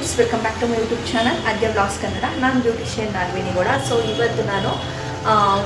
Friends, welcome back to my YouTube channel Aadya vlogs Kannada. ನಾನು beautician Nagaveni Gowda. So ಇವತ್ತು ನಾನು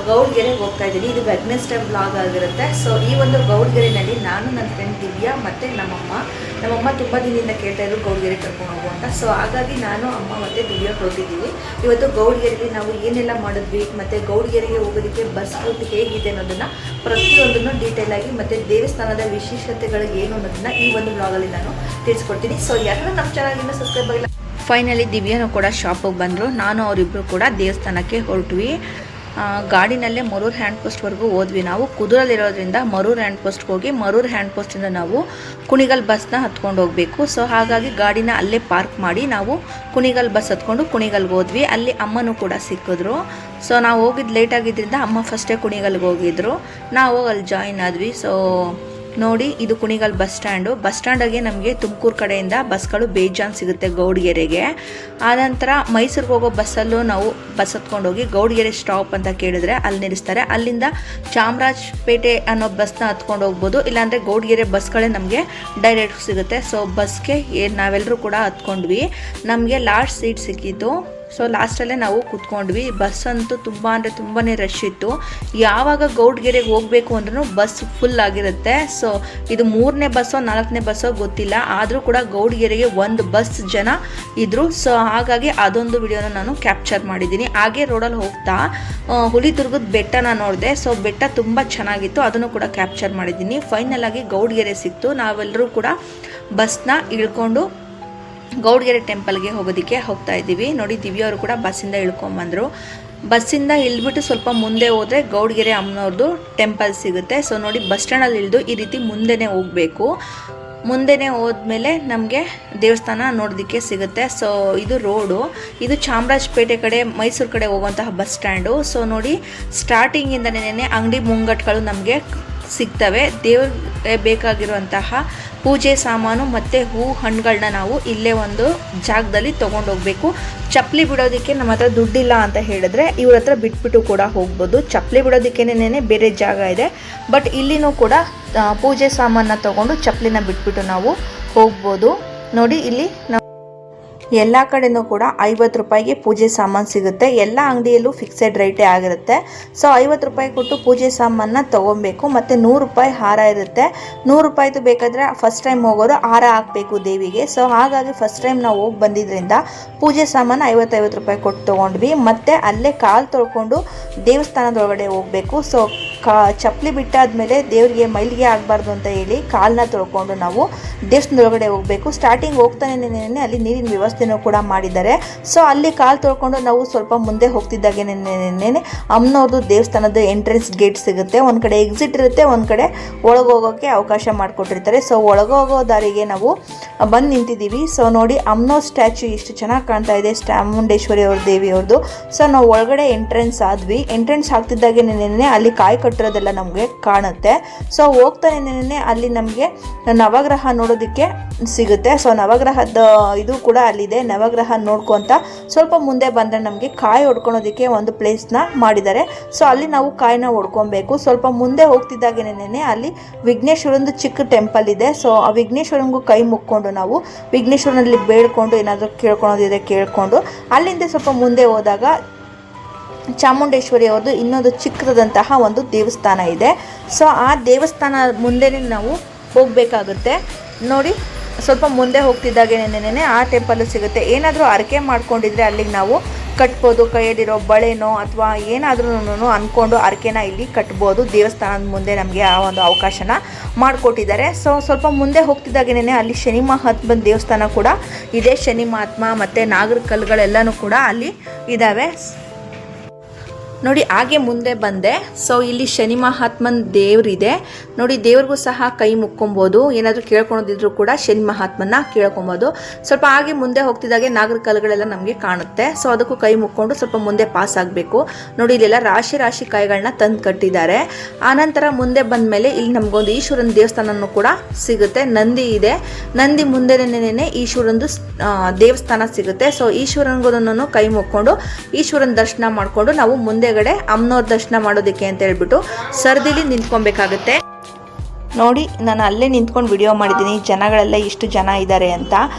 ಗೌಡ್ಗೆರೆಗೆ ಹೋಗ್ತಾ ಇದ್ದೀನಿ. ಇದು ವೆಡ್ನೆಸ್ಡೇ ವ್ಲಾಗ್ ಆಗಿರುತ್ತೆ. ಸೊ ಈ ಒಂದು ಗೌಡ್ಗೆರೆನಲ್ಲಿ ನಾನು, ನನ್ನ ಫ್ರೆಂಡ್ ದಿವ್ಯಾ ಮತ್ತು ನಮ್ಮಮ್ಮ ತುಂಬ ದಿನದಿಂದ ಕೇಳ್ತಾ ಇದ್ರು ಗೌಡ್ಗೆರೆ ಕರ್ಕೊಂಡು ಹೋಗು ಅಂತ. ಸೊ ಹಾಗಾಗಿ ನಾನು, ಅಮ್ಮ ಮತ್ತು ದಿವ್ಯಾ ಹೊರಟಿದ್ದೀವಿ. ಇವತ್ತು ಗೌಡ್ಗೆರೆಯಲ್ಲಿ ನಾವು ಏನೆಲ್ಲ ಮಾಡಿದ್ವಿ ಮತ್ತು ಗೌಡ್ಗೆರೆಗೆ ಹೋಗೋದಕ್ಕೆ ಬಸ್ ರೂಟ್ ಹೇಗಿದೆ ಅನ್ನೋದನ್ನು ಪ್ರತಿಯೊಂದನ್ನು ಡೀಟೇಲ್ ಆಗಿ ಮತ್ತು ದೇವಸ್ಥಾನದ ವಿಶೇಷತೆಗಳು ಏನು ಅನ್ನೋದನ್ನು ಈ ಒಂದು ವ್ಲಾಗಲ್ಲಿ ನಾನು ತಿಳಿಸ್ಕೊಡ್ತೀನಿ. ಸೊ ಯಾರು ನಮ್ಮ ಚಾನಲ್ಗಿಂದ ಸಬ್ಸ್ಕ್ರೈಬ್ ಆಗಿಲ್ಲ. ಫೈನಲಿ ದಿವ್ಯಾನು ಕೂಡ ಶಾಪಿಗೆ ಬಂದರು. ನಾನು ಅವರಿಬ್ಬರು ಕೂಡ ದೇವಸ್ಥಾನಕ್ಕೆ ಹೊರಟ್ವಿ. ಗಾಡಿನಲ್ಲೇ ಮರೂರು ಹ್ಯಾಂಡ್ ಪೋಸ್ಟ್ವರೆಗೂ ಹೋದ್ವಿ. ನಾವು ಕುದುರಲ್ಲಿರೋದ್ರಿಂದ ಮರೂರು ಹ್ಯಾಂಡ್ ಪೋಸ್ಟ್ಗೆ ಹೋಗಿ ಮರೂರು ಹ್ಯಾಂಡ್ ಪೋಸ್ಟಿಂದ ನಾವು ಕುಣಿಗಲ್ ಬಸ್ನ ಹತ್ಕೊಂಡು ಹೋಗಬೇಕು. ಸೊ ಹಾಗಾಗಿ ಗಾಡಿನ ಅಲ್ಲೇ ಪಾರ್ಕ್ ಮಾಡಿ ನಾವು ಕುಣಿಗಲ್ ಬಸ್ ಹತ್ಕೊಂಡು ಕುಣಿಗಲ್ಗೆ ಹೋದ್ವಿ. ಅಲ್ಲಿ ಅಮ್ಮನೂ ಕೂಡ ಸಿಕ್ಕಿದ್ರು. ಸೊ ನಾವು ಹೋಗಿದ್ದು ಲೇಟ್ ಆಗಿದ್ದರಿಂದ ಅಮ್ಮ ಫಸ್ಟೇ ಕುಣಿಗಲ್ಗೆ ಹೋಗಿದ್ರು. ನಾವು ಅಲ್ಲಿ ಜಾಯಿನ್ ಆದ್ವಿ. ಸೊ ನೋಡಿ, ಇದು ಕುಣಿಗಲ್ ಬಸ್ ಸ್ಟ್ಯಾಂಡಾಗೆ ನಮಗೆ ತುಮಕೂರು ಕಡೆಯಿಂದ ಬಸ್ಗಳು ಬೇಜಾನ್ ಸಿಗುತ್ತೆ ಗೌಡ್ಗೆರೆಗೆ. ಆನಂತರ ಮೈಸೂರಿಗೆ ಹೋಗೋ ಬಸ್ಸಲ್ಲೂ ನಾವು ಬಸ್ ಹತ್ಕೊಂಡು ಹೋಗಿ ಗೌಡ್ಗೆರೆ ಸ್ಟಾಪ್ ಅಂತ ಕೇಳಿದ್ರೆ ಅಲ್ಲಿ ನಿಲ್ಲಿಸ್ತಾರೆ. ಅಲ್ಲಿಂದ ಚಾಮರಾಜಪೇಟೆ ಅನ್ನೋ ಬಸ್ನ ಹತ್ಕೊಂಡು ಹೋಗ್ಬೋದು, ಇಲ್ಲಾಂದರೆ ಗೌಡ್ಗೆರೆ ಬಸ್ಗಳೇ ನಮಗೆ ಡೈರೆಕ್ಟ್ ಸಿಗುತ್ತೆ. ಸೊ ಬಸ್ಗೆ ನಾವೆಲ್ಲರೂ ಕೂಡ ಹತ್ಕೊಂಡ್ವಿ. ನಮಗೆ ಲಾಸ್ಟ್ ಸೀಟ್ ಸಿಕ್ಕಿತ್ತು. ಸೊ ಲಾಸ್ಟಲ್ಲೇ ನಾವು ಕೂತ್ಕೊಂಡ್ವಿ. ಬಸ್ ಅಂತೂ ತುಂಬ ಅಂದರೆ ತುಂಬಾ ರಶ್ ಇತ್ತು. ಯಾವಾಗ ಗೌಡ್ಗೆರೆಗೆ ಹೋಗಬೇಕು ಅಂದ್ರೂ ಬಸ್ ಫುಲ್ ಆಗಿರುತ್ತೆ. ಸೊ ಇದು 3ನೇ ಬಸ್ಸೋ 4ನೇ ಬಸ್ಸೋ ಗೊತ್ತಿಲ್ಲ, ಆದರೂ ಕೂಡ ಗೌಡ್ಗೆರೆಗೆ ಒಂದು ಬಸ್ ಜನ ಇದ್ದರು. ಸೊ ಹಾಗಾಗಿ ಅದೊಂದು ವಿಡಿಯೋನ ನಾನು ಕ್ಯಾಪ್ಚರ್ ಮಾಡಿದ್ದೀನಿ. ಹಾಗೆ ರೋಡಲ್ಲಿ ಹೋಗ್ತಾ ಹುಲಿದುರ್ಗದ ಬೆಟ್ಟನ ನೋಡಿದೆ. ಸೊ ಬೆಟ್ಟ ತುಂಬ ಚೆನ್ನಾಗಿತ್ತು, ಅದನ್ನು ಕೂಡ ಕ್ಯಾಪ್ಚರ್ ಮಾಡಿದ್ದೀನಿ. ಫೈನಲ್ ಆಗಿ ಗೌಡ್ಗೆರೆ ಸಿಕ್ತು. ನಾವೆಲ್ಲರೂ ಕೂಡ ಬಸ್ನ ಇಳ್ಕೊಂಡು ಗೌಡ್ಗೆರೆ ಟೆಂಪಲ್ಗೆ ಹೋಗೋದಕ್ಕೆ ಹೋಗ್ತಾ ಇದ್ದೀವಿ. ನೋಡಿ, ದಿವ್ಯಾ ಅವರು ಕೂಡ ಬಸ್ಸಿಂದ ಇಳ್ಕೊಂಬಂದರು. ಬಸ್ಸಿಂದ ಇಳಿದ್ಬಿಟ್ಟು ಸ್ವಲ್ಪ ಮುಂದೆ ಹೋದರೆ ಗೌಡ್ಗೆರೆ ಅಮ್ಮನವ್ರದ್ದು ಟೆಂಪಲ್ ಸಿಗುತ್ತೆ. ಸೊ ನೋಡಿ, ಬಸ್ ಸ್ಟ್ಯಾಂಡಲ್ಲಿ ಇಳಿದು ಈ ರೀತಿ ಮುಂದೆನೇ ಹೋಗಬೇಕು. ಮುಂದೆನೇ ಹೋದ್ಮೇಲೆ ನಮಗೆ ದೇವಸ್ಥಾನ ನೋಡೋದಕ್ಕೆ ಸಿಗುತ್ತೆ. ಸೊ ಇದು ರೋಡು, ಇದು ಚಾಮರಾಜಪೇಟೆ ಕಡೆ ಮೈಸೂರು ಕಡೆ ಹೋಗುವಂತಹ ಬಸ್ ಸ್ಟ್ಯಾಂಡು. ಸೊ ನೋಡಿ, ಸ್ಟಾರ್ಟಿಂಗಿಂದನೇ ಅಂಗಡಿ ಮುಂಗಟ್ಟುಗಳು ನಮಗೆ ಸಿಗ್ತವೆ. ದೇವ್ರಿಗೆ ಬೇಕಾಗಿರುವಂತಹ ಪೂಜೆ ಸಾಮಾನು ಮತ್ತು ಹೂವು ಹಣ್ಣುಗಳನ್ನ ನಾವು ಇಲ್ಲೇ ಒಂದು ಜಾಗದಲ್ಲಿ ತೊಗೊಂಡೋಗ್ಬೇಕು. ಚಪ್ಪಲಿ ಬಿಡೋದಕ್ಕೆ ನಮ್ಮ ಹತ್ರ ದುಡ್ಡಿಲ್ಲ ಅಂತ ಹೇಳಿದ್ರೆ ಇವ್ರ ಹತ್ರ ಬಿಟ್ಬಿಟ್ಟು ಕೂಡ ಹೋಗ್ಬೋದು. ಚಪ್ಪಲಿ ಬಿಡೋದಕ್ಕೇನೆ ಬೇರೆ ಜಾಗ ಇದೆ, ಬಟ್ ಇಲ್ಲಿನೂ ಕೂಡ ಪೂಜೆ ಸಾಮಾನ ತೊಗೊಂಡು ಚಪ್ಪಲಿನ ಬಿಟ್ಬಿಟ್ಟು ನಾವು ಹೋಗ್ಬೋದು. ನೋಡಿ, ಇಲ್ಲಿ ನಾವು ಎಲ್ಲ ಕಡೆಯೂ ಕೂಡ 50 ರೂಪಾಯಿಗೆ ಪೂಜೆ ಸಾಮಾನು ಸಿಗುತ್ತೆ. ಎಲ್ಲ ಅಂಗಡಿಯಲ್ಲೂ ಫಿಕ್ಸೆಡ್ ರೇಟೇ ಆಗಿರುತ್ತೆ. ಸೊ 50 ರೂಪಾಯಿ ಕೊಟ್ಟು ಪೂಜೆ ಸಾಮಾನ ತೊಗೊಬೇಕು. ಮತ್ತು 100 ರೂಪಾಯಿ ಹಾರ ಇರುತ್ತೆ. 100 ರೂಪಾಯಿದು ಬೇಕಾದರೆ ಫಸ್ಟ್ ಟೈಮ್ ಹೋಗೋರು ಹಾರ ಹಾಕಬೇಕು ದೇವಿಗೆ. ಸೊ ಹಾಗಾಗಿ ಫಸ್ಟ್ ಟೈಮ್ ನಾವು ಹೋಗಿ ಬಂದಿದ್ದರಿಂದ ಪೂಜೆ ಸಾಮಾನು 50 ರೂಪಾಯಿ ಕೊಟ್ಟು ತೊಗೊಂಡ್ವಿ. ಮತ್ತು ಅಲ್ಲೇ ಕಾಲು ತೊಳ್ಕೊಂಡು ದೇವಸ್ಥಾನದೊಳಗಡೆ ಹೋಗಬೇಕು. ಸೊ ಚಪ್ಪಲಿ ಬಿಟ್ಟಾದ್ಮೇಲೆ ದೇವರಿಗೆ ಮೈಲಿಗೆ ಆಗಬಾರ್ದು ಅಂತ ಹೇಳಿ ಕಾಲನ್ನ ತೊಳ್ಕೊಂಡು ನಾವು ದೇವಸ್ಥಾನದೊಳಗಡೆ ಹೋಗಬೇಕು. ಸ್ಟಾರ್ಟಿಂಗ್ ಹೋಗ್ತಾನೆ ಅಲ್ಲಿ ನೀರಿನ ವ್ಯವಸ್ಥೆನೂ ಕೂಡ ಮಾಡಿದ್ದಾರೆ. ಸೊ ಅಲ್ಲಿ ಕಾಲು ತೊಳ್ಕೊಂಡು ನಾವು ಸ್ವಲ್ಪ ಮುಂದೆ ಹೋಗ್ತಿದ್ದಾಗೇನೆ ಅಮ್ಮನವ್ರದ್ದು ದೇವಸ್ಥಾನದ ಎಂಟ್ರೆನ್ಸ್ ಗೇಟ್ ಸಿಗುತ್ತೆ. ಒಂದು ಕಡೆ ಎಕ್ಸಿಟ್ ಇರುತ್ತೆ, ಒಂದು ಕಡೆ ಒಳಗೋಗೋಕ್ಕೆ ಅವಕಾಶ ಮಾಡಿಕೊಟ್ಟಿರ್ತಾರೆ. ಸೊ ಒಳಗೋಗೋ ದಾರಿಗೆ ನಾವು ಬಂದು ನಿಂತಿದ್ದೀವಿ. ಸೊ ನೋಡಿ, ಅಮ್ಮನವ್ರ ಸ್ಟ್ಯಾಚ್ಯೂ ಎಷ್ಟು ಚೆನ್ನಾಗಿ ಕಾಣ್ತಾ ಇದೆ, ಚಾಮುಂಡೇಶ್ವರಿ ಅವ್ರ ದೇವಿಯವ್ರದ್ದು. ಸೊ ನಾವು ಒಳಗಡೆ ಎಂಟ್ರೆನ್ಸ್ ಆದ್ವಿ. ಎಂಟ್ರೆನ್ಸ್ ಆಗ್ತಿದ್ದಾಗೇನೆ ಅಲ್ಲಿ ಕಾಯಿ ಕಟ್ಟಿರೋದೆಲ್ಲ ನಮಗೆ ಕಾಣುತ್ತೆ. ಸೊ ಹೋಗ್ತಾನೆ ಅಲ್ಲಿ ನಮಗೆ ನವಗ್ರಹ ನೋಡೋದಕ್ಕೆ ಸಿಗುತ್ತೆ. ಸೊ ನವಗ್ರಹದ ಇದು ಕೂಡ ಅಲ್ಲಿದೆ. ನವಗ್ರಹ ನೋಡ್ಕೊಂತ ಸ್ವಲ್ಪ ಮುಂದೆ ಬಂದರೆ ನಮಗೆ ಕಾಯಿ ಹೊಡ್ಕೊಳೋದಕ್ಕೆ ಒಂದು ಪ್ಲೇಸ್ನ ಮಾಡಿದ್ದಾರೆ. ಸೊ ಅಲ್ಲಿ ನಾವು ಕಾಯಿನ ಹೊಡ್ಕೊಬೇಕು. ಸ್ವಲ್ಪ ಮುಂದೆ ಹೋಗ್ತಿದ್ದಾಗೇನೆ ಅಲ್ಲಿ ವಿಘ್ನೇಶ್ವರಂದು ಚಿಕ್ಕ ಟೆಂಪಲ್ ಇದೆ. ಸೊ ಆ ವಿಘ್ನೇಶ್ವರಂಗೂ ಕೈ ಮುಕ್ಕೊಂಡು ನಾವು ವಿಘ್ನೇಶ್ವರನಲ್ಲಿ ಬೇಡ್ಕೊಂಡು ಏನಾದರೂ ಕೇಳ್ಕೊಳೋದಿದೆ ಕೇಳ್ಕೊಂಡು ಅಲ್ಲಿಂದ ಸ್ವಲ್ಪ ಮುಂದೆ ಹೋದಾಗ ಚಾಮುಂಡೇಶ್ವರಿ ಅವ್ರದ್ದು ಇನ್ನೊಂದು ಚಿಕ್ಕದಂತಹ ಒಂದು ದೇವಸ್ಥಾನ ಇದೆ. ಸೊ ಆ ದೇವಸ್ಥಾನ ಮುಂದೆನೇ ನಾವು ಹೋಗಬೇಕಾಗುತ್ತೆ. ನೋಡಿ, ಸ್ವಲ್ಪ ಮುಂದೆ ಹೋಗ್ತಿದ್ದಾಗೇನೆ ಆ ಟೆಂಪಲ್ಲು ಸಿಗುತ್ತೆ. ಏನಾದರೂ ಅರಕೆ ಮಾಡ್ಕೊಂಡಿದ್ರೆ ಅಲ್ಲಿಗೆ ನಾವು ಕಟ್ಬೋದು. ಕೈಯಲ್ಲಿರೋ ಬಳೆನೋ ಅಥವಾ ಏನಾದ್ರೂ ಅಂದ್ಕೊಂಡು ಅರಕೆನ ಇಲ್ಲಿ ಕಟ್ಬೋದು. ದೇವಸ್ಥಾನದ ಮುಂದೆ ನಮಗೆ ಆ ಒಂದು ಅವಕಾಶನ ಮಾಡಿಕೊಟ್ಟಿದ್ದಾರೆ. ಸೊ ಸ್ವಲ್ಪ ಮುಂದೆ ಹೋಗ್ತಿದ್ದಾಗೇನೆ ಅಲ್ಲಿ ಶನಿ ಮಹಾತ್ಮನ ದೇವಸ್ಥಾನ ಕೂಡ ಇದೆ. ಶನಿ ಮಹಾತ್ಮ ಮತ್ತು ನಾಗರ ಕಲ್ಲುಗಳೆಲ್ಲನೂ ಕೂಡ ಅಲ್ಲಿ ಇದ್ದಾವೆ. ನೋಡಿ, ಹಾಗೆ ಮುಂದೆ ಬಂದೆ. ಸೊ ಇಲ್ಲಿ ಶನಿ ಮಹಾತ್ಮನ ದೇವರಿದೆ. ನೋಡಿ, ದೇವ್ರಿಗೂ ಸಹ ಕೈ ಮುಕ್ಕೊಬೋದು. ಏನಾದರೂ ಕೇಳ್ಕೊಳೋದಿದ್ರು ಕೂಡ ಶನಿ ಮಹಾತ್ಮನ ಕೇಳ್ಕೊಬೋದು. ಸ್ವಲ್ಪ ಹಾಗೆ ಮುಂದೆ ಹೋಗ್ತಿದ್ದಾಗೆ ನಾಗರ ಕಲ್ಲುಗಳೆಲ್ಲ ನಮಗೆ ಕಾಣುತ್ತೆ. ಸೊ ಅದಕ್ಕೂ ಕೈ ಮುಕ್ಕೊಂಡು ಸ್ವಲ್ಪ ಮುಂದೆ ಪಾಸ್ ಆಗಬೇಕು. ನೋಡಿ, ಇಲ್ಲೆಲ್ಲ ರಾಶಿ ರಾಶಿ ಕಾಯಿಗಳನ್ನ ತಂದು ಕಟ್ಟಿದ್ದಾರೆ. ಆನಂತರ ಮುಂದೆ ಬಂದ ಮೇಲೆ ಇಲ್ಲಿ ನಮಗೊಂದು ಈಶ್ವರನ ದೇವಸ್ಥಾನನೂ ಕೂಡ ಸಿಗುತ್ತೆ. ನಂದಿ ಇದೆ. ನಂದಿ ಮುಂದೆನೇ ಈಶ್ವರಂದು ದೇವಸ್ಥಾನ ಸಿಗುತ್ತೆ. ಸೊ ಈಶ್ವರನಿಗೂ ಕೈ ಮುಕ್ಕೊಂಡು ಈಶ್ವರನ ದರ್ಶನ ಮಾಡಿಕೊಂಡು ನಾವು ಮುಂದೆಗಡೆ ಅಮ್ಮನವ್ರ ದರ್ಶನ ಮಾಡೋದಕ್ಕೆ ಅಂತ ಹೇಳ್ಬಿಟ್ಟು ಸರ್ದಿಲಿ ನಿಂತ್ಕೊಬೇಕಾಗುತ್ತೆ. ನೋಡಿ ನಾನು ಅಲ್ಲೇ ನಿಂತ್ಕೊಂಡು ವಿಡಿಯೋ ಮಾಡಿದ್ದೀನಿ ಜನಗಳೆಲ್ಲ ಇಷ್ಟು ಜನ ಇದ್ದಾರೆ ಅಂತ.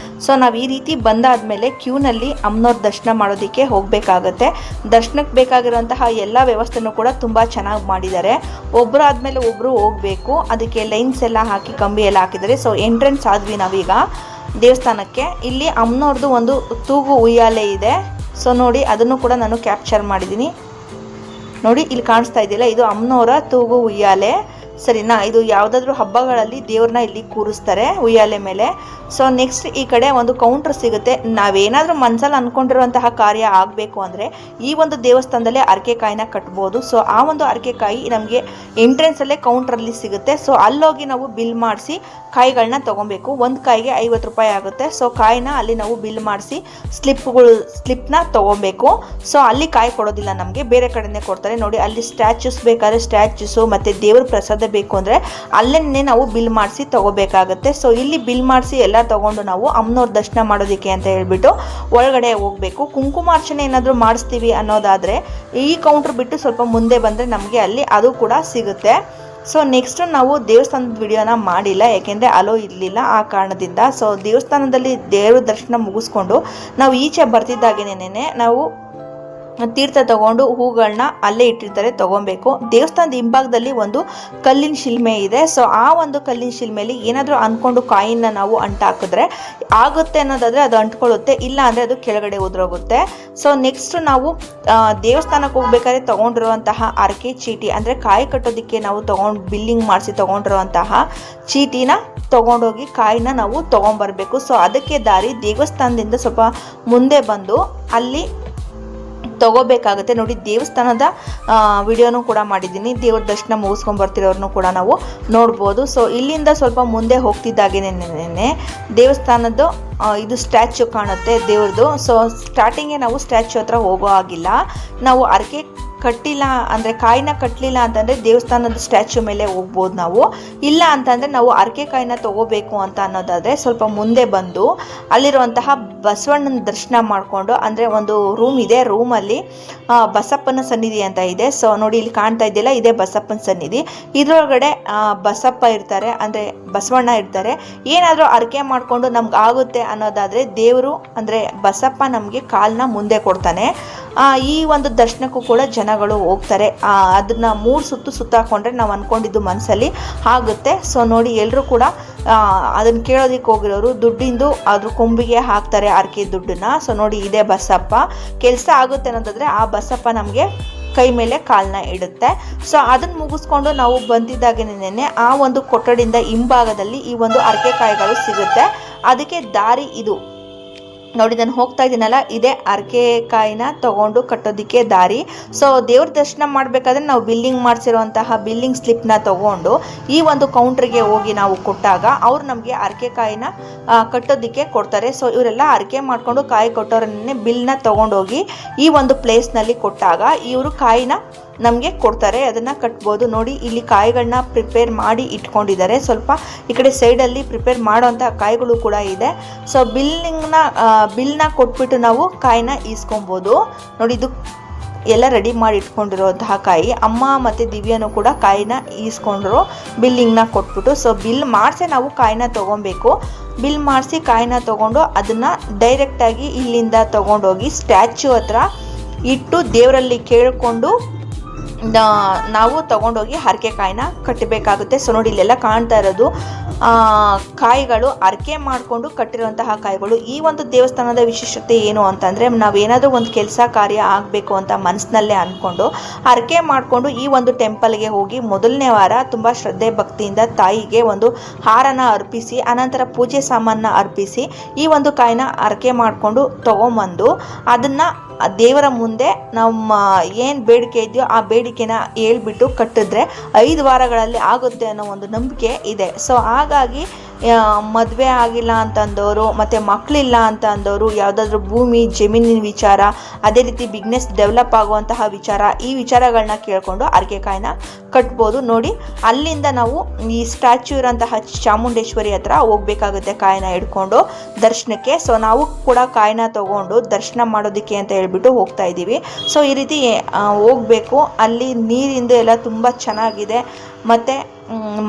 ಸೊ ನಾವು ಈ ರೀತಿ ಬಂದಾದಮೇಲೆ ಕ್ಯೂನಲ್ಲಿ ಅಮ್ಮನವ್ರ ದರ್ಶನ ಮಾಡೋದಕ್ಕೆ ಹೋಗಬೇಕಾಗತ್ತೆ. ದರ್ಶನಕ್ಕೆ ಬೇಕಾಗಿರುವಂತಹ ಎಲ್ಲ ವ್ಯವಸ್ಥೆನೂ ಕೂಡ ತುಂಬ ಚೆನ್ನಾಗಿ ಮಾಡಿದ್ದಾರೆ. ಒಬ್ಬರು ಆದಮೇಲೆ ಒಬ್ಬರು ಹೋಗಬೇಕು, ಅದಕ್ಕೆ ಲೈನ್ಸ್ ಎಲ್ಲ ಹಾಕಿ ಕಂಬಿ ಎಲ್ಲ ಹಾಕಿದ್ದಾರೆ. ಸೊ ಎಂಟ್ರೆನ್ಸ್ ಆದ್ವಿ ನಾವೀಗ ದೇವಸ್ಥಾನಕ್ಕೆ. ಇಲ್ಲಿ ಅಮ್ಮನವ್ರದ್ದು ಒಂದು ತೂಗು ಉಯ್ಯಾಲೆ ಇದೆ. ಸೊ ನೋಡಿ ಅದನ್ನು ಕೂಡ ನಾನು ಕ್ಯಾಪ್ಚರ್ ಮಾಡಿದ್ದೀನಿ. ನೋಡಿ ಇಲ್ಲಿ ಕಾಣಿಸ್ತಾ ಇದೆಯಲ್ಲ, ಇದು ಅಮ್ಮನವರ ತೂಗು ಉಯ್ಯಾಲೆ ಸರಿನಾ. ಇದು ಯಾವುದಾದ್ರೂ ಹಬ್ಬಗಳಲ್ಲಿ ದೇವ್ರನ್ನ ಇಲ್ಲಿ ಕೂರಿಸ್ತಾರೆ ಉಯ್ಯಾಲೆ ಮೇಲೆ. ಸೊ ನೆಕ್ಸ್ಟ್ ಈ ಕಡೆ ಒಂದು ಕೌಂಟ್ರ್ ಸಿಗುತ್ತೆ. ನಾವೇನಾದರೂ ಮನಸ್ಸಲ್ಲಿ ಅಂದ್ಕೊಂಡಿರುವಂತಹ ಕಾರ್ಯ ಆಗಬೇಕು ಅಂದರೆ ಈ ಒಂದು ದೇವಸ್ಥಾನದಲ್ಲೇ ಅರಕೆಕಾಯಿನ ಕಟ್ಬೋದು. ಸೊ ಆ ಒಂದು ಅರಕೆಕಾಯಿ ನಮಗೆ ಎಂಟ್ರೆನ್ಸಲ್ಲೇ ಕೌಂಟ್ರಲ್ಲಿ ಸಿಗುತ್ತೆ. ಸೊ ಅಲ್ಲೋಗಿ ನಾವು ಬಿಲ್ ಮಾಡಿಸಿ ಕಾಯಿಗಳನ್ನ ತೊಗೊಬೇಕು. ಒಂದು ಕಾಯಿಗೆ 50 ರೂಪಾಯಿ ಆಗುತ್ತೆ. ಸೊ ಕಾಯಿನ ಅಲ್ಲಿ ನಾವು ಬಿಲ್ ಮಾಡಿಸಿ ಸ್ಲಿಪ್ನ ತೊಗೊಬೇಕು. ಸೊ ಅಲ್ಲಿ ಕಾಯಿ ಕೊಡೋದಿಲ್ಲ ನಮಗೆ, ಬೇರೆ ಕಡೆನೇ ಕೊಡ್ತಾರೆ. ನೋಡಿ ಅಲ್ಲಿ ಸ್ಟ್ಯಾಚ್ಯೂಸ್ ಬೇಕಾದ್ರೆ ಸ್ಟ್ಯಾಚ್ಯೂಸು ಮತ್ತು ದೇವ್ರ ಪ್ರಸಾದ ಬೇಕು ಅಂದರೆ ಅಲ್ಲೇ ನಾವು ಬಿಲ್ ಮಾಡಿಸಿ ತೊಗೋಬೇಕಾಗತ್ತೆ. ಸೊ ಇಲ್ಲಿ ಬಿಲ್ ಮಾಡಿಸಿ ಎಲ್ಲ ತಗೊಂಡು ನಾವು ಅಮ್ಮನವ್ರ ದರ್ಶನ ಮಾಡೋದಕ್ಕೆ ಅಂತ ಹೇಳ್ಬಿಟ್ಟು ಒಳಗಡೆ ಹೋಗಬೇಕು. ಕುಂಕುಮಾರ್ಚನೆ ಏನಾದರೂ ಮಾಡಿಸ್ತೀವಿ ಅನ್ನೋದಾದರೆ ಈ ಕೌಂಟ್ರ್ ಬಿಟ್ಟು ಸ್ವಲ್ಪ ಮುಂದೆ ಬಂದರೆ ನಮಗೆ ಅಲ್ಲಿ ಅದು ಕೂಡ ಸಿಗುತ್ತೆ. ಸೊ ನೆಕ್ಸ್ಟು ನಾವು ದೇವಸ್ಥಾನದ ವಿಡಿಯೋನ ಮಾಡಿಲ್ಲ, ಯಾಕೆಂದರೆ ಅಲೋ ಇರಲಿಲ್ಲ ಆ ಕಾರಣದಿಂದ. ಸೊ ದೇವಸ್ಥಾನದಲ್ಲಿ ದೇವ್ರ ದರ್ಶನ ಮುಗಿಸ್ಕೊಂಡು ನಾವು ಈಚೆ ಬರ್ತಿದ್ದಾಗೇನೆ ನಾವು ತೀರ್ಥ ತಗೊಂಡು ಹೂಗಳನ್ನ ಅಲ್ಲೇ ಇಟ್ಟಿರ್ತಾರೆ, ತೊಗೊಬೇಕು. ದೇವಸ್ಥಾನದ ಹಿಂಭಾಗದಲ್ಲಿ ಒಂದು ಕಲ್ಲಿನ ಶಿಲ್ಮೆ ಇದೆ. ಸೊ ಆ ಒಂದು ಕಲ್ಲಿನ ಶಿಲ್ಮೆಯಲ್ಲಿ ಏನಾದರೂ ಅಂದ್ಕೊಂಡು ಕಾಯಿನ ನಾವು ಅಂಟಾಕಿದ್ರೆ ಆಗುತ್ತೆ ಅನ್ನೋದಾದರೆ ಅದು ಅಂಟ್ಕೊಳ್ಳುತ್ತೆ, ಇಲ್ಲ ಅಂದರೆ ಅದು ಕೆಳಗಡೆ ಉದುರೋಗುತ್ತೆ. ಸೊ ನೆಕ್ಸ್ಟ್ ನಾವು ದೇವಸ್ಥಾನಕ್ಕೆ ಹೋಗ್ಬೇಕಾದ್ರೆ ತೊಗೊಂಡಿರುವಂತಹ ಅರಕೆ ಚೀಟಿ, ಅಂದರೆ ಕಾಯಿ ಕಟ್ಟೋದಕ್ಕೆ ನಾವು ಬಿಲ್ಲಿಂಗ್ ಮಾಡಿಸಿ ತೊಗೊಂಡಿರುವಂತಹ ಚೀಟಿನ ತೊಗೊಂಡೋಗಿ ಕಾಯಿನ ನಾವು ತೊಗೊಂಬರ್ಬೇಕು. ಸೊ ಅದಕ್ಕೆ ದಾರಿ ದೇವಸ್ಥಾನದಿಂದ ಸ್ವಲ್ಪ ಮುಂದೆ ಬಂದು ಅಲ್ಲಿ ತಗೋಬೇಕಾಗುತ್ತೆ. ನೋಡಿ ದೇವಸ್ಥಾನದ ವಿಡಿಯೋನೂ ಕೂಡ ಮಾಡಿದ್ದೀನಿ, ದೇವ್ರ ದರ್ಶನ ಮುಗಿಸ್ಕೊಂಡು ಬರ್ತಿರೋರ್ನು ಕೂಡ ನಾವು ನೋಡ್ಬೋದು. ಸೊ ಇಲ್ಲಿಂದ ಸ್ವಲ್ಪ ಮುಂದೆ ಹೋಗ್ತಿದ್ದಾಗೇನೆ ದೇವಸ್ಥಾನದ್ದು ಇದು ಸ್ಟ್ಯಾಚ್ಯೂ ಕಾಣುತ್ತೆ ದೇವ್ರದ್ದು. ಸೊ ಸ್ಟಾರ್ಟಿಂಗೇ ನಾವು ಸ್ಟ್ಯಾಚ್ಯೂ ಹತ್ರ ಹೋಗೋ ಆಗಿಲ್ಲ. ನಾವು ಅರಕೆ ಕಟ್ಟಿಲ್ಲ ಅಂದರೆ ಕಾಯಿನ ಕಟ್ಟಲಿಲ್ಲ ಅಂತಂದರೆ ದೇವಸ್ಥಾನದ ಸ್ಟ್ಯಾಚ್ಯೂ ಮೇಲೆ ಹೋಗ್ಬೋದು ನಾವು. ಇಲ್ಲ ಅಂತಂದರೆ ನಾವು ಅರಕೆ ಕಾಯಿನ ತೊಗೋಬೇಕು ಅಂತ ಅನ್ನೋದಾದರೆ ಸ್ವಲ್ಪ ಮುಂದೆ ಬಂದು ಅಲ್ಲಿರುವಂತಹ ಬಸವಣ್ಣನ ದರ್ಶನ ಮಾಡಿಕೊಂಡು, ಅಂದರೆ ಒಂದು ರೂಮ್ ಇದೆ, ರೂಮಲ್ಲಿ ಬಸಪ್ಪನ ಸನ್ನಿಧಿ ಅಂತ ಇದೆ. ಸೊ ನೋಡಿ ಇಲ್ಲಿ ಕಾಣ್ತಾ ಇದೆಯಲ್ಲ, ಇದೇ ಬಸಪ್ಪನ ಸನ್ನಿಧಿ. ಇದರೊಳಗಡೆ ಬಸಪ್ಪ ಇರ್ತಾರೆ, ಅಂದರೆ ಬಸವಣ್ಣ ಇರ್ತಾರೆ. ಏನಾದರೂ ಅರಕೆ ಮಾಡಿಕೊಂಡು ನಮ್ಗೆ ಆಗುತ್ತೆ ಅನ್ನೋದಾದರೆ ದೇವರು ಅಂದರೆ ಬಸಪ್ಪ ನಮಗೆ ಕಾಲನ್ನ ಮುಂದೆ ಕೊಡ್ತಾನೆ. ಈ ಒಂದು ದರ್ಶನಕ್ಕೂ ಕೂಡ ಜನಗಳು ಹೋಗ್ತಾರೆ. ಅದನ್ನ 3 ಸುತ್ತು ಸುತ್ತಾಕೊಂಡ್ರೆ ನಾವು ಅಂದ್ಕೊಂಡಿದ್ದು ಮನಸ್ಸಲ್ಲಿ ಆಗುತ್ತೆ. ಸೊ ನೋಡಿ ಎಲ್ಲರೂ ಕೂಡ ಅದನ್ನು ಕೇಳೋದಕ್ಕೆ ಹೋಗಿರೋರು ದುಡ್ಡಿಂದು ಅದ್ರ ಕೊಂಬಿಗೆ ಹಾಕ್ತಾರೆ ಅರಕೆ ದುಡ್ಡನ್ನ. ಸೊ ನೋಡಿ ಇದೇ ಬಸಪ್ಪ, ಕೆಲಸ ಆಗುತ್ತೆ ಅನ್ನೋದಾದರೆ ಆ ಬಸಪ್ಪ ನಮಗೆ ಕೈ ಮೇಲೆ ಕಾಲನ್ನ ಇಡುತ್ತೆ. ಸೊ ಅದನ್ನು ಮುಗಿಸ್ಕೊಂಡು ನಾವು ಬಂದಿದ್ದಾಗೇನೆ ಆ ಒಂದು ಕೊಠಡಿಯಿಂದ ಹಿಂಭಾಗದಲ್ಲಿ ಈ ಒಂದು ಅರಕೆಕಾಯಿಗಳು ಸಿಗುತ್ತೆ. ಅದಕ್ಕೆ ದಾರಿ ಇದು ನೋಡಿ, ನಾನು ಹೋಗ್ತಾ ಇದ್ದೀನಲ್ಲ, ಇದೇ ಅರಕೆಕಾಯಿನ ತೊಗೊಂಡು ಕಟ್ಟೋದಕ್ಕೆ ದಾರಿ. ಸೊ ದೇವ್ರ ದರ್ಶನ ಮಾಡಬೇಕಾದ್ರೆ ನಾವು ಬಿಲ್ಲಿಂಗ್ ಮಾಡಿಸಿರುವಂತಹ ಬಿಲ್ಲಿಂಗ್ ಸ್ಲಿಪ್ನ ತೊಗೊಂಡು ಈ ಒಂದು ಕೌಂಟ್ರಿಗೆ ಹೋಗಿ ನಾವು ಕೊಟ್ಟಾಗ ಅವ್ರು ನಮಗೆ ಅರಕೆಕಾಯಿನ ಕಟ್ಟೋದಕ್ಕೆ ಕೊಡ್ತಾರೆ. ಸೊ ಇವರೆಲ್ಲ ಅರಕೆ ಮಾಡಿಕೊಂಡು ಕಾಯಿ ಕೊಟ್ಟೋರನ್ನೇ ಬಿಲ್ನ ತೊಗೊಂಡೋಗಿ ಈ ಒಂದು ಪ್ಲೇಸ್ನಲ್ಲಿ ಕೊಟ್ಟಾಗ ಇವರು ಕಾಯಿನ ನಮಗೆ ಕೊಡ್ತಾರೆ, ಅದನ್ನು ಕಟ್ಬೋದು. ನೋಡಿ ಇಲ್ಲಿ ಕಾಯಿಗಳನ್ನ ಪ್ರಿಪೇರ್ ಮಾಡಿ ಇಟ್ಕೊಂಡಿದ್ದಾರೆ. ಸ್ವಲ್ಪ ಈ ಕಡೆ ಸೈಡಲ್ಲಿ ಪ್ರಿಪೇರ್ ಮಾಡೋವಂಥ ಕಾಯಿಗಳು ಕೂಡ ಇದೆ. ಸೊ ಬಿಲ್ನ ಕೊಟ್ಬಿಟ್ಟು ನಾವು ಕಾಯಿನ ಈಸ್ಕೊಬೋದು. ನೋಡಿ ಇದು ಎಲ್ಲ ರೆಡಿ ಮಾಡಿ ಇಟ್ಕೊಂಡಿರೋಂತಹ ಕಾಯಿ. ಅಮ್ಮ ಮತ್ತು ದಿವ್ಯನೂ ಕೂಡ ಕಾಯಿನ ಈಸ್ಕೊಂಡ್ರು ಬಿಲ್ಲಿಂಗ್ನ ಕೊಟ್ಬಿಟ್ಟು. ಸೊ ಬಿಲ್ ಮಾಡಿಸಿ ನಾವು ಕಾಯಿನ ತೊಗೊಬೇಕು. ಬಿಲ್ ಮಾಡಿಸಿ ಕಾಯಿನ ತೊಗೊಂಡು ಅದನ್ನು ಡೈರೆಕ್ಟಾಗಿ ಇಲ್ಲಿಂದ ತೊಗೊಂಡೋಗಿ ಸ್ಟ್ಯಾಚ್ಯೂ ಹತ್ರ ಇಟ್ಟು ದೇವರಲ್ಲಿ ಕೇಳಿಕೊಂಡು ನಾವು ತೊಗೊಂಡೋಗಿ ಹರಕೆಕಾಯಿನ ಕಟ್ಟಬೇಕಾಗುತ್ತೆ. ಸೊ ನೋಡಿ ಇಲ್ಲೆಲ್ಲ ಕಾಣ್ತಾ ಇರೋದು ಕಾಯಿಗಳು ಅರಕೆ ಮಾಡಿಕೊಂಡು ಕಟ್ಟಿರುವಂತಹ ಕಾಯಿಗಳು. ಈ ಒಂದು ದೇವಸ್ಥಾನದ ವಿಶೇಷತೆ ಏನು ಅಂತಂದರೆ, ನಾವೇನಾದರೂ ಒಂದು ಕೆಲಸ ಕಾರ್ಯ ಆಗಬೇಕು ಅಂತ ಮನಸ್ಸಿನಲ್ಲೇ ಅಂದ್ಕೊಂಡು ಅರಕೆ ಮಾಡಿಕೊಂಡು ಈ ಒಂದು ಟೆಂಪಲ್ಗೆ ಹೋಗಿ ಮೊದಲನೇ ವಾರ ತುಂಬ ಶ್ರದ್ಧೆ ಭಕ್ತಿಯಿಂದ ತಾಯಿಗೆ ಒಂದು ಹಾರನ ಅರ್ಪಿಸಿ ಅನಂತರ ಪೂಜೆ ಸಾಮಾನನ್ನ ಅರ್ಪಿಸಿ ಈ ಒಂದು ಕಾಯಿನ ಅರಕೆ ಮಾಡಿಕೊಂಡು ತೊಗೊಂಬಂದು ಅದನ್ನು ದೇವರ ಮುಂದೆ ನಮ್ಮ ಏನು ಬೇಡಿಕೆ ಇದೆಯೋ ಆ ಬೇಡಿಕೆನ ಹೇಳ್ಬಿಟ್ಟು ಕಟ್ಟಿದ್ರೆ 5 ವಾರಗಳಲ್ಲಿ ಆಗುತ್ತೆ ಅನ್ನೋ ಒಂದು ನಂಬಿಕೆ ಇದೆ. ಸೊ ಹಾಗಾಗಿ ಮದುವೆ ಆಗಿಲ್ಲ ಅಂತಂದವರು ಮತ್ತು ಮಕ್ಕಳಿಲ್ಲ ಅಂತ ಅಂದವರು, ಯಾವುದಾದ್ರೂ ಭೂಮಿ ಜಮೀನಿನ ವಿಚಾರ, ಅದೇ ರೀತಿ ಬಿಸ್ನೆಸ್ ಡೆವಲಪ್ ಆಗುವಂತಹ ವಿಚಾರ, ಈ ವಿಚಾರಗಳನ್ನ ಕೇಳಿಕೊಂಡು ಅರಕೆಕಾಯಿನ ಕಟ್ಬೋದು. ನೋಡಿ ಅಲ್ಲಿಂದ ನಾವು ಈ ಸ್ಟ್ಯಾಚ್ಯೂ ಇರೋಂತಹ ಚಾಮುಂಡೇಶ್ವರಿ ಹತ್ರ ಹೋಗ್ಬೇಕಾಗುತ್ತೆ ಕಾಯಿನ ಹಿಡ್ಕೊಂಡು ದರ್ಶನಕ್ಕೆ. ಸೊ ನಾವು ಕೂಡ ಕಾಯಿನ ತೊಗೊಂಡು ದರ್ಶನ ಮಾಡೋದಕ್ಕೆ ಅಂತ ಹೇಳ್ಬಿಟ್ಟು ಹೋಗ್ತಾ ಇದ್ದೀವಿ. ಸೊ ಈ ರೀತಿ ಹೋಗಬೇಕು. ಅಲ್ಲಿ ನೀರಿಂದು ಎಲ್ಲ ತುಂಬ ಚೆನ್ನಾಗಿದೆ. ಮತ್ತು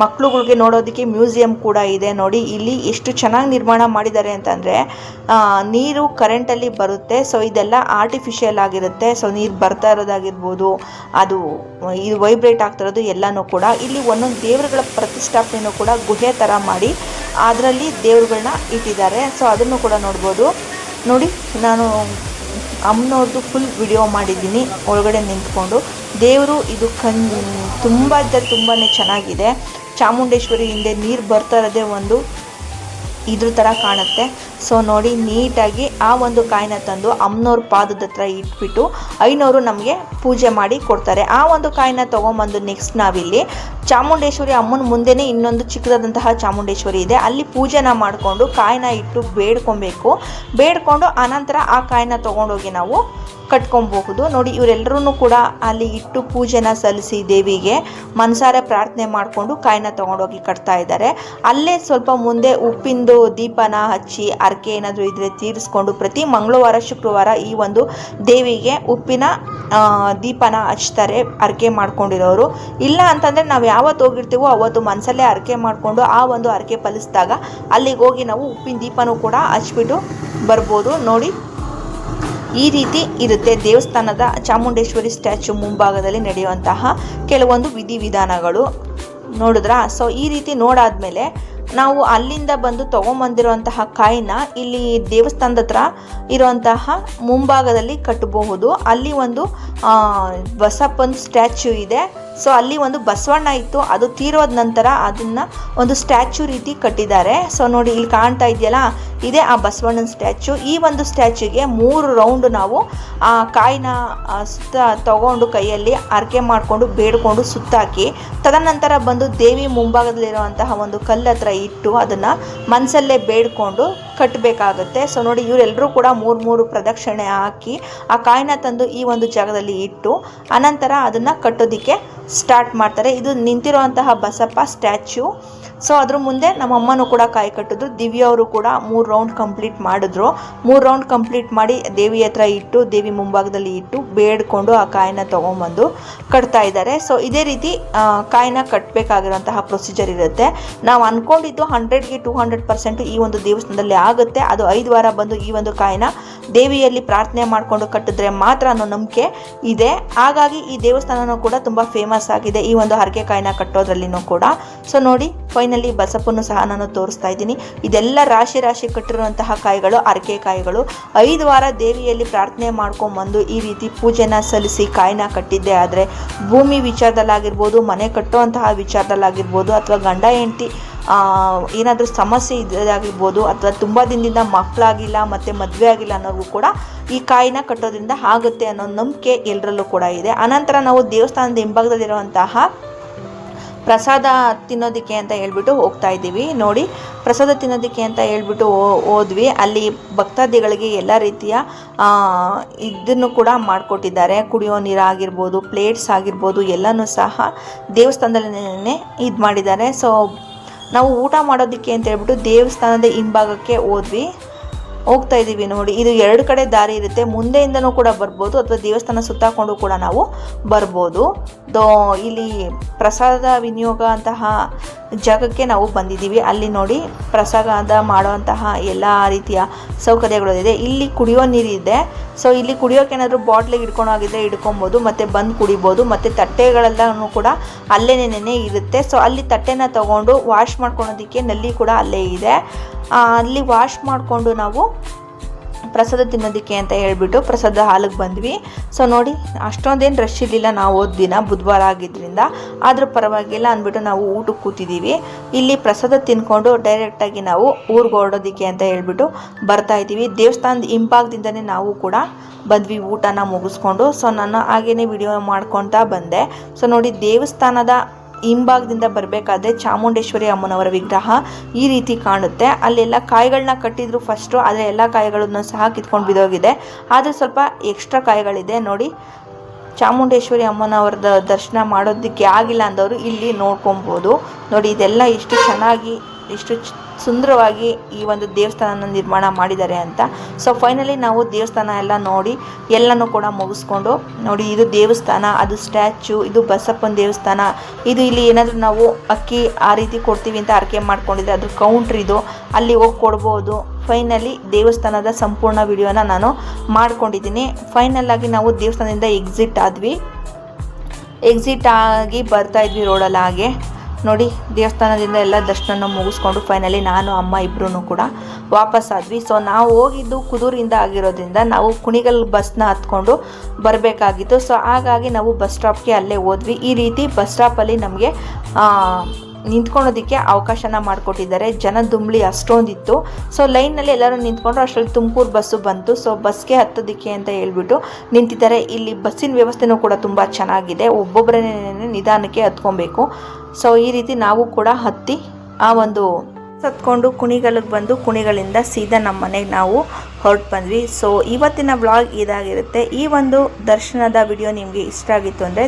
ಮಕ್ಕಳುಗಳಿಗೆ ನೋಡೋದಕ್ಕೆ ಮ್ಯೂಸಿಯಂ ಕೂಡ ಇದೆ. ನೋಡಿ ಇಲ್ಲಿ ಎಷ್ಟು ಚೆನ್ನಾಗಿ ನಿರ್ಮಾಣ ಮಾಡಿದ್ದಾರೆ ಅಂತಂದರೆ ನೀರು ಕರೆಂಟಲ್ಲಿ ಬರುತ್ತೆ. ಸೊ ಇದೆಲ್ಲ ಆರ್ಟಿಫಿಷಿಯಲ್ ಆಗಿರುತ್ತೆ. ಸೊ ನೀರು ಬರ್ತಾ ಇರೋದಾಗಿರ್ಬೋದು, ಅದು ಇದು ವೈಬ್ರೇಟ್ ಆಗ್ತಿರೋದು ಎಲ್ಲನೂ ಕೂಡ. ಇಲ್ಲಿ ಒಂದೊಂದು ದೇವರುಗಳ ಪ್ರತಿಷ್ಠಾಪನೆಯೂ ಕೂಡ ಗುಹೆ ಥರ ಮಾಡಿ ಅದರಲ್ಲಿ ದೇವರುಗಳನ್ನ ಇಟ್ಟಿದ್ದಾರೆ. ಸೊ ಅದನ್ನು ಕೂಡ ನೋಡ್ಬೋದು. ನೋಡಿ ನಾನು ಅಮ್ಮನವ್ರದ್ದು ಫುಲ್ ವಿಡಿಯೋ ಮಾಡಿದ್ದೀನಿ ಒಳಗಡೆ ನಿಂತ್ಕೊಂಡು. ದೇವರು ಇದು ತುಂಬ ತುಂಬಾ ಚೆನ್ನಾಗಿದೆ. ಚಾಮುಂಡೇಶ್ವರಿ ಹಿಂದೆ ನೀರು ಬರ್ತಾ ಇರೋದೇ ಒಂದು ಇದ್ರ ಥರ ಕಾಣುತ್ತೆ. ಸೊ ನೋಡಿ ನೀಟಾಗಿ ಆ ಒಂದು ಕಾಯಿನ ತಂದು ಅಮ್ಮನವ್ರ ಪಾದದ ಹತ್ರ ಇಟ್ಬಿಟ್ಟು ಐನವರು ನಮಗೆ ಪೂಜೆ ಮಾಡಿ ಕೊಡ್ತಾರೆ. ಆ ಒಂದು ಕಾಯಿನ ತೊಗೊಂಬಂದು ನೆಕ್ಸ್ಟ್ ನಾವಿಲ್ಲಿ ಚಾಮುಂಡೇಶ್ವರಿ ಅಮ್ಮನ ಮುಂದೆನೇ ಇನ್ನೊಂದು ಚಿಕ್ಕದಾದಂತಹ ಚಾಮುಂಡೇಶ್ವರಿ ಇದೆ. ಅಲ್ಲಿ ಪೂಜೆನ ಮಾಡಿಕೊಂಡು ಕಾಯಿನ ಇಟ್ಟು ಬೇಡ್ಕೊಂಡು ಆನಂತರ ಆ ಕಾಯಿನ ತೊಗೊಂಡೋಗಿ ನಾವು ಕಟ್ಕೊಬಹುದು. ನೋಡಿ ಇವರೆಲ್ಲರೂ ಕೂಡ ಅಲ್ಲಿ ಇಟ್ಟು ಪೂಜೆನ ಸಲ್ಲಿಸಿ ದೇವಿಗೆ ಮನಸಾರೆ ಪ್ರಾರ್ಥನೆ ಮಾಡಿಕೊಂಡು ಕಾಯಿನ ತೊಗೊಂಡೋಗಿ ಕಟ್ತಾ ಇದ್ದಾರೆ. ಅಲ್ಲೇ ಸ್ವಲ್ಪ ಮುಂದೆ ಉಪ್ಪಿಂದು ದೀಪನ ಹಚ್ಚಿ ಹರಕೆ ಏನಾದರೂ ಇದ್ರೆ ತೀರಿಸ್ಕೊಂಡು ಪ್ರತಿ ಮಂಗಳವಾರ ಶುಕ್ರವಾರ ಈ ಒಂದು ದೇವಿಗೆ ಉಪ್ಪಿನ ದೀಪನ ಹಚ್ತಾರೆ ಹರಕೆ ಮಾಡ್ಕೊಂಡಿರೋರು. ಇಲ್ಲ ಅಂತಂದರೆ ನಾವು ಯಾವತ್ತು ಹೋಗಿರ್ತೀವೋ ಅವತ್ತು ಮನಸಲ್ಲೇ ಹರಕೆ ಮಾಡಿಕೊಂಡು ಆ ಒಂದು ಹರಕೆ ಫಲಿಸಿದಾಗ ಅಲ್ಲಿಗೆ ಹೋಗಿ ನಾವು ಉಪ್ಪಿನ ದೀಪನೂ ಕೂಡ ಹಚ್ಬಿಟ್ಟು ಬರ್ಬೋದು. ನೋಡಿ ಈ ರೀತಿ ಇರುತ್ತೆ ದೇವಸ್ಥಾನದ ಚಾಮುಂಡೇಶ್ವರಿ ಸ್ಟ್ಯಾಚ್ಯೂ ಮುಂಭಾಗದಲ್ಲಿ ನಡೆಯುವಂತಹ ಕೆಲವೊಂದು ವಿಧಿವಿಧಾನಗಳು. ನೋಡಿದ್ರಾ? ಸೊ ಈ ರೀತಿ ನೋಡಾದ್ಮೇಲೆ ನಾವು ಅಲ್ಲಿಂದ ಬಂದು ತೊಗೊಂಬಂದಿರುವಂತಹ ಕಾಯಿನ ಇಲ್ಲಿ ದೇವಸ್ಥಾನದ ಹತ್ರ ಇರುವಂತಹ ಮುಂಭಾಗದಲ್ಲಿ ಕಟ್ಟಬಹುದು. ಅಲ್ಲಿ ಒಂದು ಬಸಪ್ಪನ ಸ್ಟ್ಯಾಚ್ಯೂ ಇದೆ. ಸೊ ಅಲ್ಲಿ ಒಂದು ಬಸವಣ್ಣ ಇತ್ತು, ಅದು ತೀರೋದ ನಂತರ ಅದನ್ನು ಒಂದು ಸ್ಟ್ಯಾಚ್ಯೂ ರೀತಿ ಕಟ್ಟಿದ್ದಾರೆ. ಸೊ ನೋಡಿ ಇಲ್ಲಿ ಕಾಣ್ತಾ ಇದೆಯಲ್ಲ, ಇದೇ ಆ ಬಸವಣ್ಣನ ಸ್ಟ್ಯಾಚ್ಯೂ. ಈ ಒಂದು ಸ್ಟ್ಯಾಚ್ಯೂಗೆ 3 ರೌಂಡ್ ನಾವು ಆ ಕಾಯಿನ ಸುತ್ತ ತಗೊಂಡು ಕೈಯಲ್ಲಿ ಹರಕೆ ಮಾಡಿಕೊಂಡು ಬೇಡ್ಕೊಂಡು ಸುತ್ತಾಕಿ ತದನಂತರ ಬಂದು ದೇವಿ ಮುಂಭಾಗದಲ್ಲಿರುವಂತಹ ಒಂದು ಕಲ್ಲು ಹತ್ರ ಇಟ್ಟು ಅದನ್ನು ಮನಸ್ಸಲ್ಲೇ ಬೇಡ್ಕೊಂಡು ಕಟ್ಟಬೇಕಾಗುತ್ತೆ. ಸೊ ನೋಡಿ ಇವರೆಲ್ಲರೂ ಕೂಡ 3 ಪ್ರದಕ್ಷಿಣೆ ಹಾಕಿ ಆ ಕಾಯಿನ ತಂದು ಈ ಒಂದು ಜಾಗದಲ್ಲಿ ಇಟ್ಟು ಅನಂತರ ಅದನ್ನು ಕಟ್ಟೋದಕ್ಕೆ ಸ್ಟಾರ್ಟ್ ಮಾಡ್ತಾರೆ. ಇದು ನಿಂತಿರುವಂತಹ ಬಸಪ್ಪ ಸ್ಟ್ಯಾಚ್ಯೂ. ಸೊ ಅದ್ರ ಮುಂದೆ ನಮ್ಮಮ್ಮನೂ ಕೂಡ ಕಾಯಿ ಕಟ್ಟಿದ್ರು. ದಿವ್ಯವರು ಕೂಡ 3 ರೌಂಡ್ ಕಂಪ್ಲೀಟ್ ಮಾಡಿದ್ರು. 3 ರೌಂಡ್ ಕಂಪ್ಲೀಟ್ ಮಾಡಿ ದೇವಿ ಹತ್ರ ಇಟ್ಟು ದೇವಿ ಮುಂಭಾಗದಲ್ಲಿ ಇಟ್ಟು ಬೇಡ್ಕೊಂಡು ಆ ಕಾಯಿನ ತೊಗೊಂಬಂದು ಕಟ್ತಾ ಇದ್ದಾರೆ. ಸೊ ಇದೇ ರೀತಿ ಕಾಯಿನ ಕಟ್ಟಬೇಕಾಗಿರುವಂತಹ ಪ್ರೊಸೀಜರ್ ಇರುತ್ತೆ. ನಾವು ಅಂದ್ಕೊಂಡಿದ್ದು 100ಗೆ 200% ಈ ಒಂದು ದೇವಸ್ಥಾನದಲ್ಲಿ ಆಗುತ್ತೆ. ಅದು 5 ವಾರ ಬಂದು ಈ ಒಂದು ಕಾಯಿನ ದೇವಿಯಲ್ಲಿ ಪ್ರಾರ್ಥನೆ ಮಾಡಿಕೊಂಡು ಕಟ್ಟಿದ್ರೆ ಮಾತ್ರ ಅನ್ನೋ ನಂಬಿಕೆ ಇದೆ. ಹಾಗಾಗಿ ಈ ದೇವಸ್ಥಾನನೂ ಕೂಡ ತುಂಬ ಫೇಮಸ್ ಆಗಿದೆ ಈ ಒಂದು ಹರಕೆ ಕಾಯಿನ ಕಟ್ಟೋದ್ರಲ್ಲಿನೂ ಕೂಡ. ಸೊ ನೋಡಿ ಫೈನಲಿ ಬಸಪ್ಪನ್ನು ಸಹ ನಾನು ತೋರಿಸ್ತಾ ಇದ್ದೀನಿ. ಇದೆಲ್ಲ ರಾಶಿ ಕಟ್ಟಿರುವಂತಹ ಕಾಯಿಗಳು ಹರಕೆ ಕಾಯಿಗಳು. 5 ವಾರ ದೇವಿಯಲ್ಲಿ ಪ್ರಾರ್ಥನೆ ಮಾಡ್ಕೊಂಬಂದು ಈ ರೀತಿ ಪೂಜೆನ ಸಲ್ಲಿಸಿ ಕಾಯಿನ ಕಟ್ಟಿದ್ದೆ ಆದರೆ ಭೂಮಿ ವಿಚಾರದಲ್ಲಾಗಿರ್ಬೋದು, ಮನೆ ಕಟ್ಟುವಂತಹ ವಿಚಾರದಲ್ಲಾಗಿರ್ಬೋದು, ಅಥವಾ ಗಂಡ ಹೆಂಡತಿ ಏನಾದರೂ ಸಮಸ್ಯೆ ಇದಾಗಿರ್ಬೋದು, ಅಥವಾ ತುಂಬ ದಿನದಿಂದ ಮಕ್ಕಳಾಗಿಲ್ಲ ಮತ್ತು ಮದುವೆ ಆಗಿಲ್ಲ ಅನ್ನೋದು ಕೂಡ ಈ ಕಾಯಿನ ಕಟ್ಟೋದ್ರಿಂದ ಆಗುತ್ತೆ ಅನ್ನೋ ನಂಬಿಕೆ ಎಲ್ಲರಲ್ಲೂ ಕೂಡ ಇದೆ. ಅನಂತರ ನಾವು ದೇವಸ್ಥಾನದ ಹಿಂಭಾಗದಲ್ಲಿರುವಂತಹ ಪ್ರಸಾದ ತಿನ್ನೋದಕ್ಕೆ ಅಂತ ಹೇಳ್ಬಿಟ್ಟು ಹೋಗ್ತಾ ಇದ್ದೀವಿ. ನೋಡಿ ಪ್ರಸಾದ ತಿನ್ನೋದಕ್ಕೆ ಅಂತ ಹೇಳ್ಬಿಟ್ಟು ಹೋದ್ವಿ. ಅಲ್ಲಿ ಭಕ್ತಾದಿಗಳಿಗೆ ಎಲ್ಲ ರೀತಿಯ ಇದನ್ನು ಕೂಡ ಮಾಡಿಕೊಟ್ಟಿದ್ದಾರೆ. ಕುಡಿಯೋ ನೀರು ಆಗಿರ್ಬೋದು, ಪ್ಲೇಟ್ಸ್ ಆಗಿರ್ಬೋದು, ಎಲ್ಲನೂ ಸಹ ದೇವಸ್ಥಾನದಲ್ಲೇ ಇದು ಮಾಡಿದ್ದಾರೆ. ಸೊ ನಾವು ಊಟ ಮಾಡೋದಕ್ಕೆ ಅಂತ ಹೇಳ್ಬಿಟ್ಟು ದೇವಸ್ಥಾನದ ಹಿಂಭಾಗಕ್ಕೆ ಹೋಗ್ತಾ ಇದ್ದೀವಿ. ನೋಡಿ ಇದು 2 ಕಡೆ ದಾರಿ ಇರುತ್ತೆ. ಮುಂದೆಯಿಂದನೂ ಕೂಡ ಬರ್ಬೋದು ಅಥವಾ ದೇವಸ್ಥಾನ ಸುತ್ತಾಕೊಂಡು ಕೂಡ ನಾವು ಬರ್ಬೋದು. ಇಲ್ಲಿ ಪ್ರಸಾದ ವಿನಿಯೋಗ ಅಂತಹ ಜಾಗಕ್ಕೆ ನಾವು ಬಂದಿದ್ದೀವಿ. ಅಲ್ಲಿ ನೋಡಿ ಪ್ರಸಾದ ಮಾಡುವಂತಹ ಎಲ್ಲ ರೀತಿಯ ಸೌಕರ್ಯಗಳು ಇದೆ. ಇಲ್ಲಿ ಕುಡಿಯೋ ನೀರಿದೆ. ಸೊ ಇಲ್ಲಿ ಕುಡಿಯೋಕೆ ಏನಾದರೂ ಬಾಟ್ಲಿಗೆ ಹಿಡ್ಕೊಂಡೋಗಿದ್ರೆ ಹಿಡ್ಕೊಬೋದು, ಮತ್ತು ಬಂದು ಕುಡಿಬೋದು. ಮತ್ತು ತಟ್ಟೆಗಳೆಲ್ಲನೂ ಕೂಡ ಅಲ್ಲೇನೇ ಇರುತ್ತೆ. ಸೊ ಅಲ್ಲಿ ತಟ್ಟೆನ ತೊಗೊಂಡು ವಾಶ್ ಮಾಡ್ಕೊಳೋದಕ್ಕೆ ನಲ್ಲಿ ಕೂಡ ಅಲ್ಲೇ ಇದೆ. ಅಲ್ಲಿ ವಾಶ್ ಮಾಡಿಕೊಂಡು ನಾವು ಪ್ರಸಾದ ತಿನ್ನೋದಕ್ಕೆ ಅಂತ ಹೇಳ್ಬಿಟ್ಟು ಪ್ರಸಾದ ಹಾಲಿಗೆ ಬಂದ್ವಿ. ಸೊ ನೋಡಿ ಅಷ್ಟೊಂದೇನು ರಶ್ ಇರಲಿಲ್ಲ. ನಾವು ದಿನ ಬುಧವಾರ ಆಗಿದ್ದರಿಂದ ಆದರೂ ಪರವಾಗಿಲ್ಲ ಅಂದ್ಬಿಟ್ಟು ನಾವು ಊಟಕ್ಕೆ ಕೂತಿದ್ದೀವಿ. ಇಲ್ಲಿ ಪ್ರಸಾದ ತಿನ್ಕೊಂಡು ಡೈರೆಕ್ಟಾಗಿ ನಾವು ಊರಿಗೆ ಹೊರಡೋದಕ್ಕೆ ಅಂತ ಹೇಳ್ಬಿಟ್ಟು ಬರ್ತಾ ಇದ್ದೀವಿ. ದೇವಸ್ಥಾನದ ಹಿಂಭಾಗದಿಂದನೇ ನಾವು ಕೂಡ ಬಂದ್ವಿ ಊಟನ ಮುಗಿಸ್ಕೊಂಡು. ಸೊ ನಾನು ಹಾಗೇನೆ ವಿಡಿಯೋ ಮಾಡ್ಕೊತಾ ಬಂದೆ. ಸೊ ನೋಡಿ ದೇವಸ್ಥಾನದ ಹಿಂಭಾಗದಿಂದ ಬರಬೇಕಾದ್ರೆ ಚಾಮುಂಡೇಶ್ವರಿ ಅಮ್ಮನವರ ವಿಗ್ರಹ ಈ ರೀತಿ ಕಾಣುತ್ತೆ. ಅಲ್ಲೆಲ್ಲ ಕಾಯಿಗಳನ್ನ ಕಟ್ಟಿದ್ರು ಫಸ್ಟು, ಆದರೆ ಎಲ್ಲ ಕಾಯಿಗಳನ್ನು ಸಹ ಕಿತ್ಕೊಂಡು ಬಿದ್ದೋಗಿದೆ. ಆದರೆ ಸ್ವಲ್ಪ ಎಕ್ಸ್ಟ್ರಾ ಕಾಯಿಗಳಿದೆ. ನೋಡಿ ಚಾಮುಂಡೇಶ್ವರಿ ಅಮ್ಮನವ್ರದ ದರ್ಶನ ಮಾಡೋದಕ್ಕೆ ಆಗಿಲ್ಲ ಅಂದವರು ಇಲ್ಲಿ ನೋಡ್ಕೊಬೋದು. ನೋಡಿ ಇದೆಲ್ಲ ಎಷ್ಟು ಚೆನ್ನಾಗಿ ಎಷ್ಟು ಸುಂದರವಾಗಿ ಈ ಒಂದು ದೇವಸ್ಥಾನ ನಿರ್ಮಾಣ ಮಾಡಿದ್ದಾರೆ ಅಂತ. ಸೊ ಫೈನಲಿ ನಾವು ದೇವಸ್ಥಾನ ಎಲ್ಲ ನೋಡಿ ಎಲ್ಲನೂ ಕೂಡ ಮುಗಿಸ್ಕೊಂಡು ನೋಡಿ, ಇದು ದೇವಸ್ಥಾನ, ಅದು ಸ್ಟ್ಯಾಚು, ಇದು ಬಸಪ್ಪನ ದೇವಸ್ಥಾನ, ಇದು ಇಲ್ಲಿ ಏನಾದರೂ ನಾವು ಅಕ್ಕಿ ಆ ರೀತಿ ಕೊಡ್ತೀವಿ ಅಂತ ಅರ್ಕೆ ಮಾಡ್ಕೊಂಡಿದ್ರೆ ಅದು ಕೌಂಟ್ರ್, ಇದು ಅಲ್ಲಿ ಹೋಗಿ ಕೊಡ್ಬೋದು. ಫೈನಲಿ ದೇವಸ್ಥಾನದ ಸಂಪೂರ್ಣ ವಿಡಿಯೋನ ನಾನು ಮಾಡ್ಕೊಂಡಿದ್ದೀನಿ. ಫೈನಲ್ ಆಗಿ ನಾವು ದೇವಸ್ಥಾನದಿಂದ ಎಕ್ಸಿಟ್ ಆಗಿ ಬರ್ತಾ ಇದ್ವಿ ರೋಡಲ್ಲಿ. ಹಾಗೆ ನೋಡಿ ದೇವಸ್ಥಾನದಿಂದ ಎಲ್ಲ ದರ್ಶನ ಮುಗಿಸ್ಕೊಂಡು ಫೈನಲಿ ನಾನು ಅಮ್ಮ ಇಬ್ಬರೂ ಕೂಡ ವಾಪಸ್ ಆದ್ವಿ. ಸೊ ನಾವು ಹೋಗಿದ್ದು ಕುದೂರಿಂದ ಆಗಿರೋದ್ರಿಂದ ನಾವು ಕುಣಿಗಲ್ ಬಸ್ನ ಹತ್ಕೊಂಡು ಬರಬೇಕಾಗಿತ್ತು. ಸೊ ಹಾಗಾಗಿ ನಾವು ಬಸ್ ಸ್ಟಾಪ್ಗೆ ಅಲ್ಲೇ ಹೋದ್ವಿ. ಈ ರೀತಿ ಬಸ್ ಸ್ಟಾಪಲ್ಲಿ ನಮಗೆ ನಿಂತ್ಕೊಳ್ಳೋದಕ್ಕೆ ಅವಕಾಶನ ಮಾಡಿಕೊಟ್ಟಿದ್ದಾರೆ. ಜನದುಂಬಳಿ ಅಷ್ಟೊಂದಿತ್ತು. ಸೊ ಲೈನಲ್ಲಿ ಎಲ್ಲರೂ ನಿಂತ್ಕೊಂಡ್ರು. ಅಷ್ಟರಲ್ಲಿ ತುಮಕೂರು ಬಸ್ಸು ಬಂತು. ಸೊ ಬಸ್ಗೆ ಹತ್ತೋದಕ್ಕೆ ಅಂತ ಹೇಳ್ಬಿಟ್ಟು ನಿಂತಿದ್ದಾರೆ. ಇಲ್ಲಿ ಬಸ್ಸಿನ ವ್ಯವಸ್ಥೆನೂ ಕೂಡ ತುಂಬ ಚೆನ್ನಾಗಿದೆ. ಒಬ್ಬೊಬ್ಬರೇ ನಿಧಾನಕ್ಕೆ ಹತ್ಕೊಬೇಕು. ಸೊ ಈ ರೀತಿ ನಾವು ಕೂಡ ಹತ್ತಿ ಹತ್ಕೊಂಡು ಕುಣಿಗಲ್ಗೆ ಬಂದು ಕುಣಿಗಲಿಂದ ಸೀದಾ ನಮ್ಮ ಮನೆಗೆ ನಾವು ಹೊರಟು ಬಂದ್ವಿ. ಸೊ ಇವತ್ತಿನ ವ್ಲಾಗ್ ಇದಾಗಿರುತ್ತೆ. ಈ ಒಂದು ದರ್ಶನದ ವಿಡಿಯೋ ನಿಮಗೆ ಇಷ್ಟ ಆಗಿತ್ತು ಅಂದರೆ